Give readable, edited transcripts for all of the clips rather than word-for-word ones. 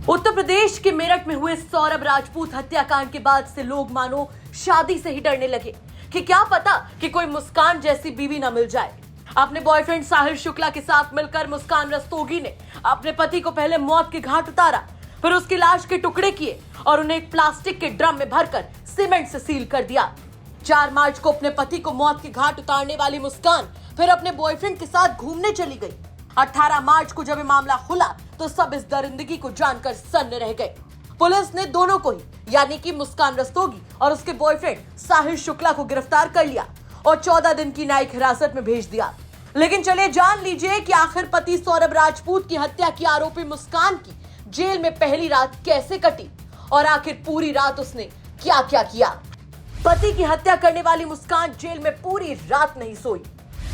उत्तर प्रदेश के मेरठ में हुए सौरभ राजपूत हत्याकांड के बाद से लोग मानो शादी से ही डरने लगे कि क्या पता कि कोई मुस्कान जैसी बीवी ना मिल जाए। अपने बॉयफ्रेंड साहिल शुक्ला के साथ मिलकर मुस्कान रस्तोगी ने अपने पति को पहले मौत के घाट उतारा, फिर उसकी लाश के टुकड़े किए और उन्हें एक प्लास्टिक के ड्रम में भरकर सीमेंट से सील कर दिया। 4 मार्च को अपने पति को मौत के घाट उतारने वाली मुस्कान फिर अपने बॉयफ्रेंड के साथ घूमने चली गई। 18 मार्च को जब ये मामला खुला तो सब इस दरिंदगी को जानकर सन्न रह गए। पुलिस ने दोनों को ही यानी कि मुस्कान रस्तोगी और उसके बॉयफ्रेंड साहिल शुक्ला को गिरफ्तार कर लिया और 14 दिन की न्यायिक हिरासत में भेज दिया। लेकिन चलिए जान लीजिए कि आखिर पति सौरभ राजपूत की हत्या की आरोपी मुस्कान की जेल में पहली रात कैसे कटी और आखिर पूरी रात उसने क्या क्या किया। पति की हत्या करने वाली मुस्कान जेल में पूरी रात नहीं सोई।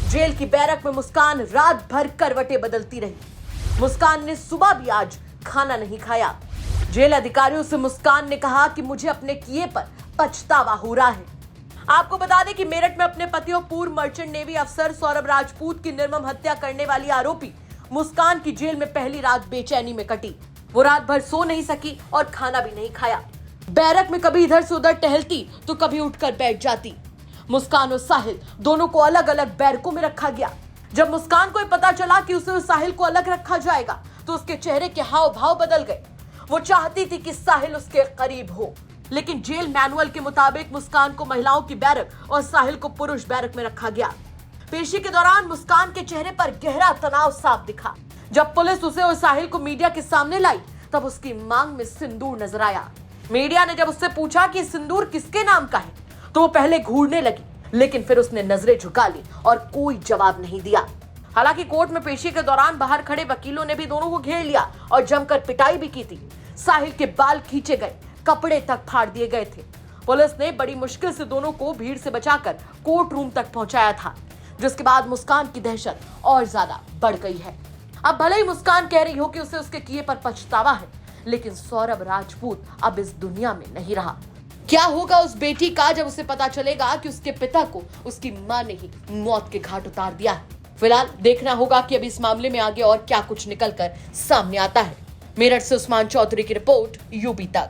जेल की बैरक में मुस्कान रात भर करवटें बदलती रही। मुस्कान ने सुबह भी आज खाना नहीं खाया। जेल अधिकारियों से मुस्कान ने कहा कि मुझे अपने किए पर पछतावा हो रहा है। आपको बता दें कि मेरठ में अपने पति और पूर्व मर्चेंट नेवी अफसर सौरभ राजपूत की निर्मम हत्या करने वाली आरोपी मुस्कान की जेल में पहली रात बेचैनी में कटी। वो रात भर सो नहीं सकी और खाना भी नहीं खाया। बैरक में कभी इधर से उधर टहलती तो कभी उठकर बैठ जाती। मुस्कान और साहिल दोनों को अलग अलग बैरकों में रखा गया। जब मुस्कान को पता चला कि उसे और साहिल को अलग रखा जाएगा तो उसके चेहरे के हाव भाव बदल गए। वो चाहती थी कि साहिल उसके करीब हो, लेकिन जेल मैनुअल के मुताबिक मुस्कान को महिलाओं की बैरक और साहिल को पुरुष बैरक में रखा गया। पेशी के दौरान मुस्कान के चेहरे पर गहरा तनाव साफ दिखा। जब पुलिस उसे और साहिल को मीडिया के सामने लाई तब उसकी मांग में सिंदूर नजर आया। मीडिया ने जब उससे पूछा कि सिंदूर किसके नाम का है तो वो पहले घूरने लगी, लेकिन फिर उसने नजरें झुका ली और कोई जवाब नहीं दिया। हालांकि कोर्ट में पेशी के दौरान बाहर खड़े वकीलों ने भी दोनों को घेर लिया और जमकर पिटाई भी की थी। साहिल के बाल खींचे गए, कपड़े तक फाड़ दिए गए थे। पुलिस ने बड़ी मुश्किल से दोनों को भीड़ से बचाकर कोर्ट रूम तक पहुंचाया था, जिसके बाद मुस्कान की दहशत और ज्यादा बढ़ गई है। अब भले ही मुस्कान कह रही हो कि उसे उसके किए पर पछतावा है, लेकिन सौरभ राजपूत अब इस दुनिया में नहीं रहा। क्या होगा उस बेटी का जब उसे पता चलेगा कि उसके पिता को उसकी मां ने ही मौत के घाट उतार दिया है। फिलहाल देखना होगा कि अब इस मामले में आगे और क्या कुछ निकलकर सामने आता है। मेरठ से उस्मान चौधरी की रिपोर्ट यूपी तक।